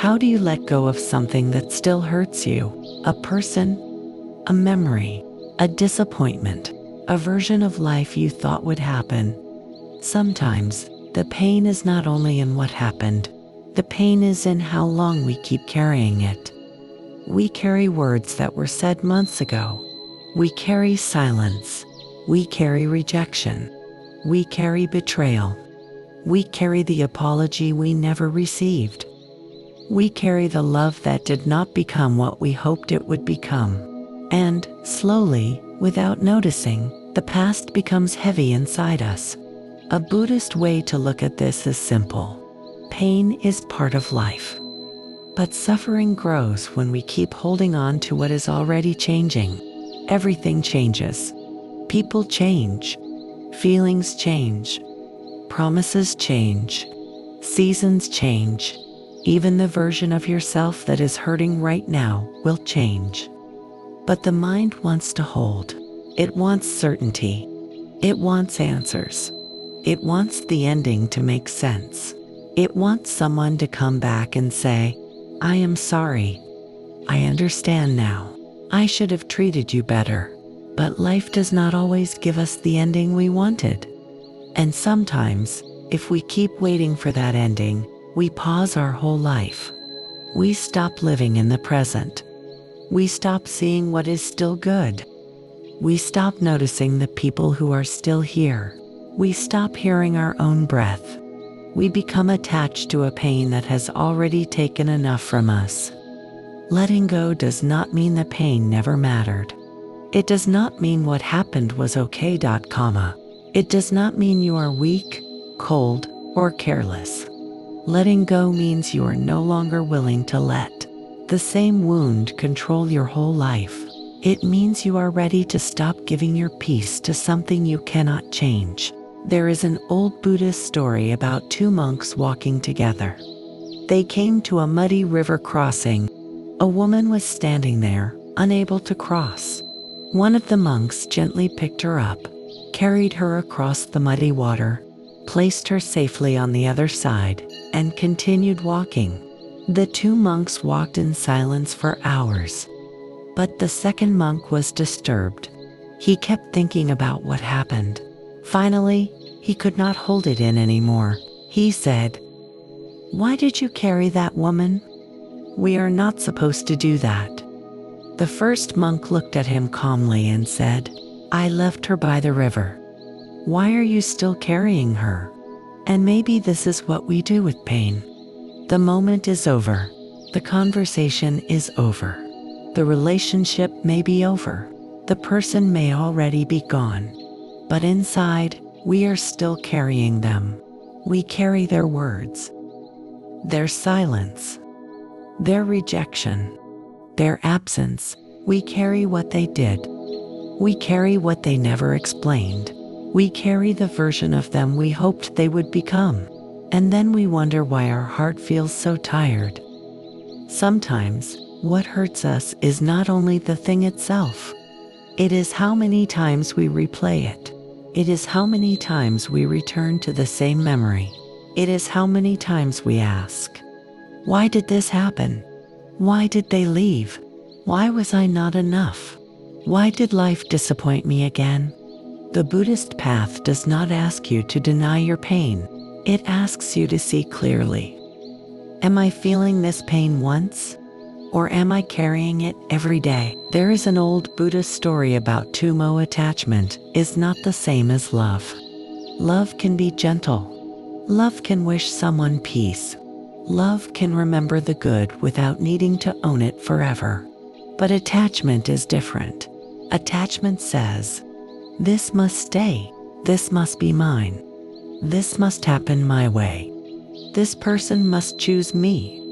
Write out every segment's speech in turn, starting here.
How do you let go of something that still hurts you? A person, a memory, a disappointment, a version of life you thought would happen. Sometimes, the pain is not only in what happened, the pain is in how long we keep carrying it. We carry words that were said months ago. We carry silence. We carry rejection. We carry betrayal. We carry the apology we never received. We carry the love that did not become what we hoped it would become. And, slowly, without noticing, the past becomes heavy inside us. A Buddhist way to look at this is simple. Pain is part of life. But suffering grows when we keep holding on to what is already changing. Everything changes. People change. Feelings change. Promises change. Seasons change. Even the version of yourself that is hurting right now will change. But the mind wants to hold. It wants certainty. It wants answers. It wants the ending to make sense. It wants someone to come back and say, "I am sorry. I understand now. I should have treated you better." But life does not always give us the ending we wanted. And sometimes, if we keep waiting for that ending, we pause our whole life. We stop living in the present. We stop seeing what is still good. We stop noticing the people who are still here. We stop hearing our own breath. We become attached to a pain that has already taken enough from us. Letting go does not mean the pain never mattered. It does not mean what happened was okay. It does not mean you are weak, cold, or careless. Letting go means you are no longer willing to let the same wound control your whole life. It means you are ready to stop giving your peace to something you cannot change. There is an old Buddhist story about two monks walking together. They came to a muddy river crossing. A woman was standing there, unable to cross. One of the monks gently picked her up, carried her across the muddy water, placed her safely on the other side, and continued walking. The two monks walked in silence for hours. But the second monk was disturbed. He kept thinking about what happened. Finally, he could not hold it in anymore. He said, "Why did you carry that woman? We are not supposed to do that." The first monk looked at him calmly and said, "I left her by the river. Why are you still carrying her?" And maybe this is what we do with pain. The moment is over. The conversation is over. The relationship may be over. The person may already be gone. But inside, we are still carrying them. We carry their words, their silence, their rejection, their absence. We carry what they did. We carry what they never explained. We carry the version of them we hoped they would become. And then we wonder why our heart feels so tired. Sometimes, what hurts us is not only the thing itself. It is how many times we replay it. It is how many times we return to the same memory. It is how many times we ask, "Why did this happen? Why did they leave? Why was I not enough? Why did life disappoint me again?" The Buddhist path does not ask you to deny your pain. It asks you to see clearly. Am I feeling this pain once? Or am I carrying it every day? There is an old Buddhist story about tumo. Attachment is not the same as love. Love can be gentle. Love can wish someone peace. Love can remember the good without needing to own it forever. But attachment is different. Attachment says, "This must stay. This must be mine. This must happen my way. This person must choose me.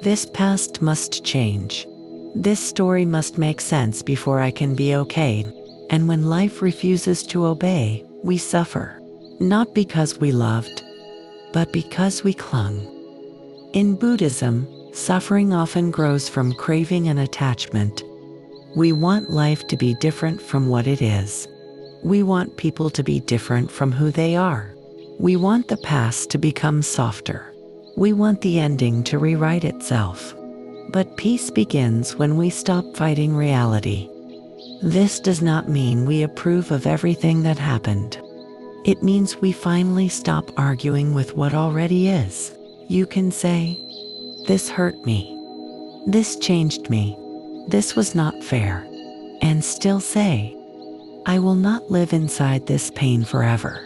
This past must change. This story must make sense before I can be okay." And when life refuses to obey, we suffer. Not because we loved, but because we clung. In Buddhism, suffering often grows from craving and attachment. We want life to be different from what it is. We want people to be different from who they are. We want the past to become softer. We want the ending to rewrite itself. But peace begins when we stop fighting reality. This does not mean we approve of everything that happened. It means we finally stop arguing with what already is. You can say, "This hurt me. This changed me. This was not fair." And still say, "I will not live inside this pain forever."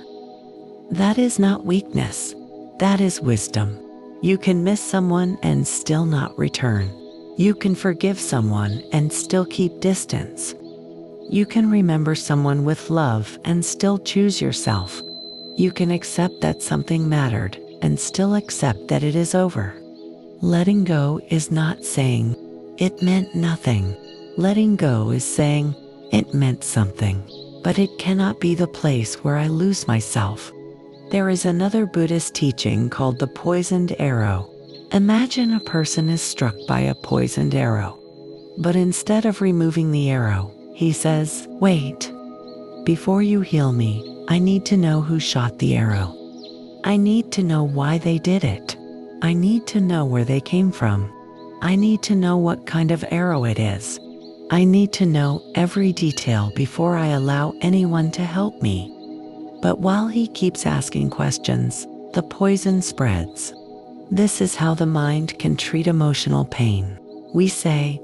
That is not weakness. That is wisdom. You can miss someone and still not return. You can forgive someone and still keep distance. You can remember someone with love and still choose yourself. You can accept that something mattered and still accept that it is over. Letting go is not saying, "It meant nothing." Letting go is saying, "It meant something, but it cannot be the place where I lose myself." There is another Buddhist teaching called the poisoned arrow. Imagine a person is struck by a poisoned arrow. But instead of removing the arrow, he says, "Wait. Before you heal me, I need to know who shot the arrow. I need to know why they did it. I need to know where they came from. I need to know what kind of arrow it is. I need to know every detail before I allow anyone to help me." But while he keeps asking questions, the poison spreads. This is how the mind can treat emotional pain. We say,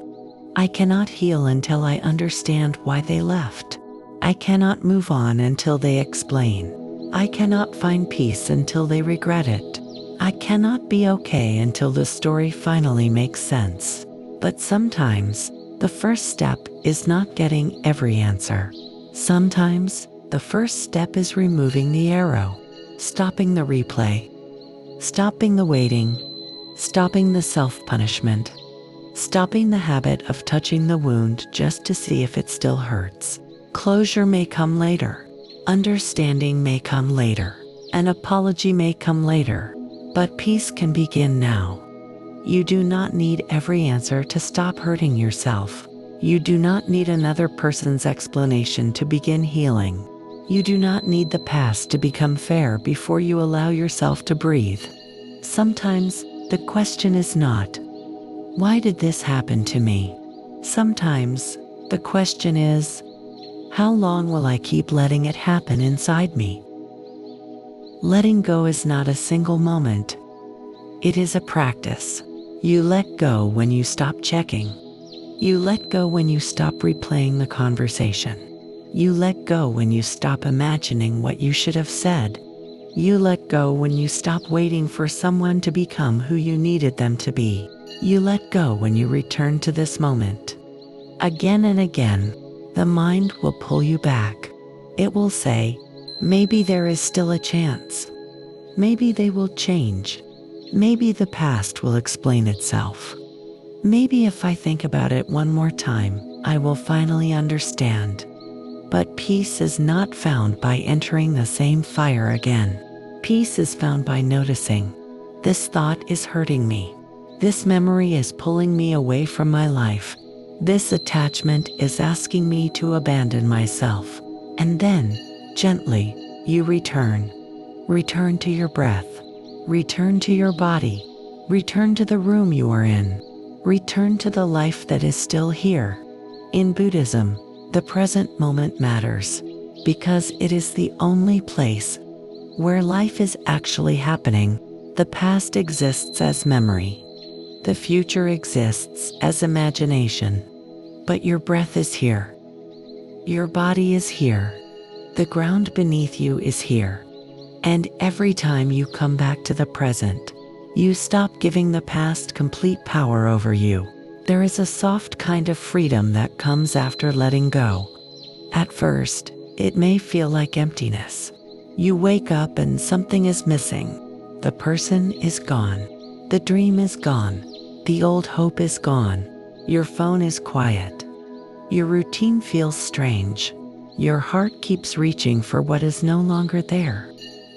"I cannot heal until I understand why they left. I cannot move on until they explain. I cannot find peace until they regret it. I cannot be okay until the story finally makes sense." But sometimes, the first step is not getting every answer. Sometimes, the first step is removing the arrow, stopping the replay, stopping the waiting, stopping the self-punishment, stopping the habit of touching the wound just to see if it still hurts. Closure may come later. Understanding may come later. An apology may come later. But peace can begin now. You do not need every answer to stop hurting yourself. You do not need another person's explanation to begin healing. You do not need the past to become fair before you allow yourself to breathe. Sometimes, the question is not, "Why did this happen to me?" Sometimes, the question is, "How long will I keep letting it happen inside me?" Letting go is not a single moment. It is a practice. You let go when you stop checking. You let go when you stop replaying the conversation. You let go when you stop imagining what you should have said. You let go when you stop waiting for someone to become who you needed them to be. You let go when you return to this moment. Again and again, the mind will pull you back. It will say, "Maybe there is still a chance. Maybe they will change. Maybe the past will explain itself. Maybe if I think about it one more time, I will finally understand." But peace is not found by entering the same fire again. Peace is found by noticing, "This thought is hurting me. This memory is pulling me away from my life. This attachment is asking me to abandon myself." And then, gently, you return. Return to your breath. Return to your body. Return to the room you are in. Return to the life that is still here. In Buddhism, the present moment matters because it is the only place where life is actually happening. The past exists as memory. The future exists as imagination. But your breath is here. Your body is here. The ground beneath you is here. And every time you come back to the present, you stop giving the past complete power over you. There is a soft kind of freedom that comes after letting go. At first, it may feel like emptiness. You wake up and something is missing. The person is gone. The dream is gone. The old hope is gone. Your phone is quiet. Your routine feels strange. Your heart keeps reaching for what is no longer there.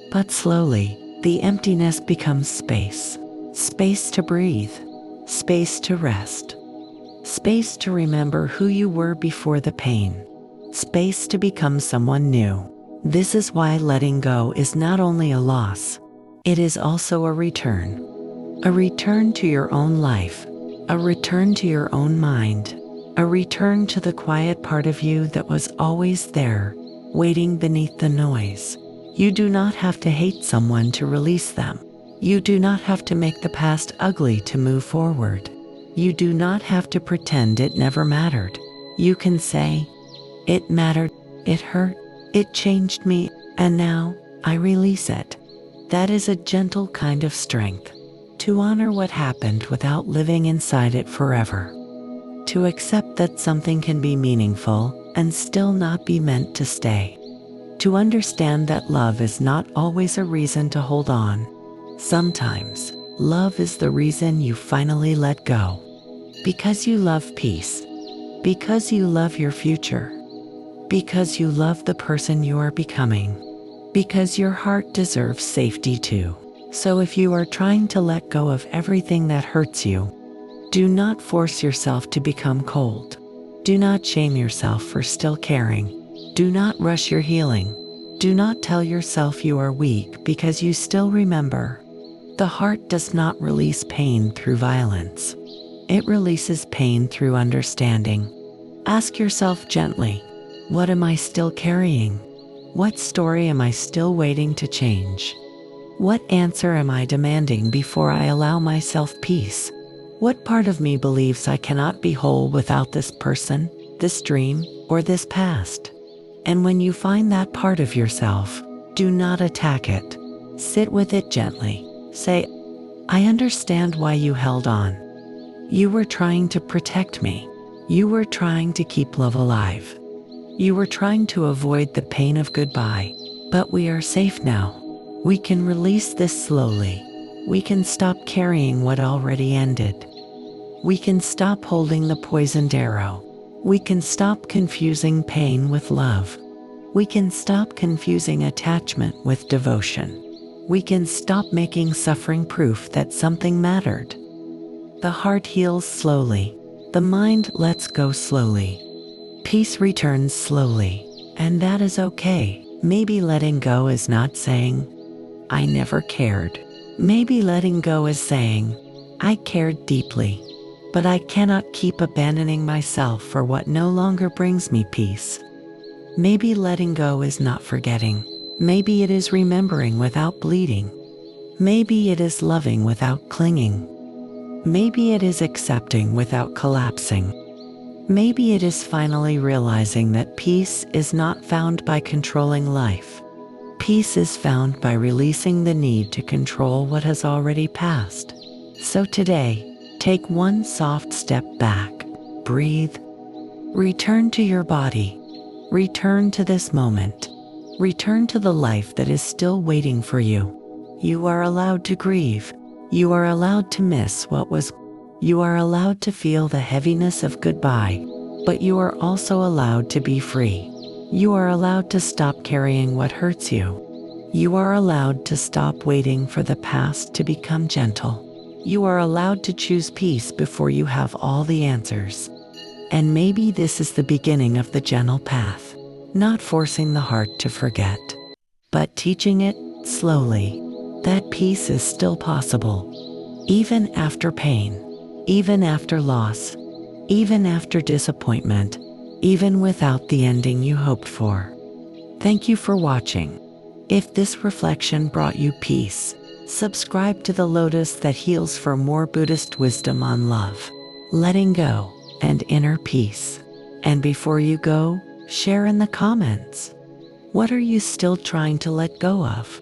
But slowly, the emptiness becomes space. Space to breathe. Space to rest. Space to remember who you were before the pain. Space to become someone new. This is why letting go is not only a loss, it is also a return. a return to your own life, a return to your own mind, a return to the quiet part of you that was always there, waiting beneath the noise. You do not have to hate someone to release them. You do not have to make the past ugly to move forward. You do not have to pretend it never mattered. You can say, "It mattered, it hurt, it changed me, and now I release it." That is a gentle kind of strength. To honor what happened without living inside it forever. To accept that something can be meaningful and still not be meant to stay. To understand that love is not always a reason to hold on. Sometimes, love is the reason you finally let go. Because you love peace. Because you love your future. Because you love the person you are becoming. Because your heart deserves safety too. So if you are trying to let go of everything that hurts you, do not force yourself to become cold. Do not shame yourself for still caring. Do not rush your healing. Do not tell yourself you are weak because you still remember. The heart does not release pain through violence. It releases pain through understanding. Ask yourself gently, what am I still carrying? What story am I still waiting to change? What answer am I demanding before I allow myself peace? What part of me believes I cannot be whole without this person, this dream, or this past? And when you find that part of yourself, do not attack it. Sit with it gently. Say, I understand why you held on. You were trying to protect me. You were trying to keep love alive. You were trying to avoid the pain of goodbye. But we are safe now. We can release this slowly. We can stop carrying what already ended. We can stop holding the poisoned arrow. We can stop confusing pain with love. We can stop confusing attachment with devotion. We can stop making suffering proof that something mattered. The heart heals slowly. The mind lets go slowly. Peace returns slowly. And that is okay. Maybe letting go is not saying, I never cared. Maybe letting go is saying, I cared deeply. But I cannot keep abandoning myself for what no longer brings me peace. Maybe letting go is not forgetting. Maybe it is remembering without bleeding. Maybe it is loving without clinging. Maybe it is accepting without collapsing. Maybe it is finally realizing that peace is not found by controlling life. Peace is found by releasing the need to control what has already passed. So today, take one soft step back, breathe, return to your body, return to this moment, return to the life that is still waiting for you. You are allowed to grieve. You are allowed to miss what was. You are allowed to feel the heaviness of goodbye, but you are also allowed to be free. You are allowed to stop carrying what hurts you. You are allowed to stop waiting for the past to become gentle. You are allowed to choose peace before you have all the answers. And maybe this is the beginning of the gentle path, not forcing the heart to forget, but teaching it slowly that peace is still possible, even after pain, even after loss, even after disappointment, even without the ending you hoped for. Thank you for watching. If this reflection brought you peace, subscribe to the Lotus that heals for more Buddhist wisdom on love, letting go, and inner peace. And before you go, share in the comments. What are you still trying to let go of?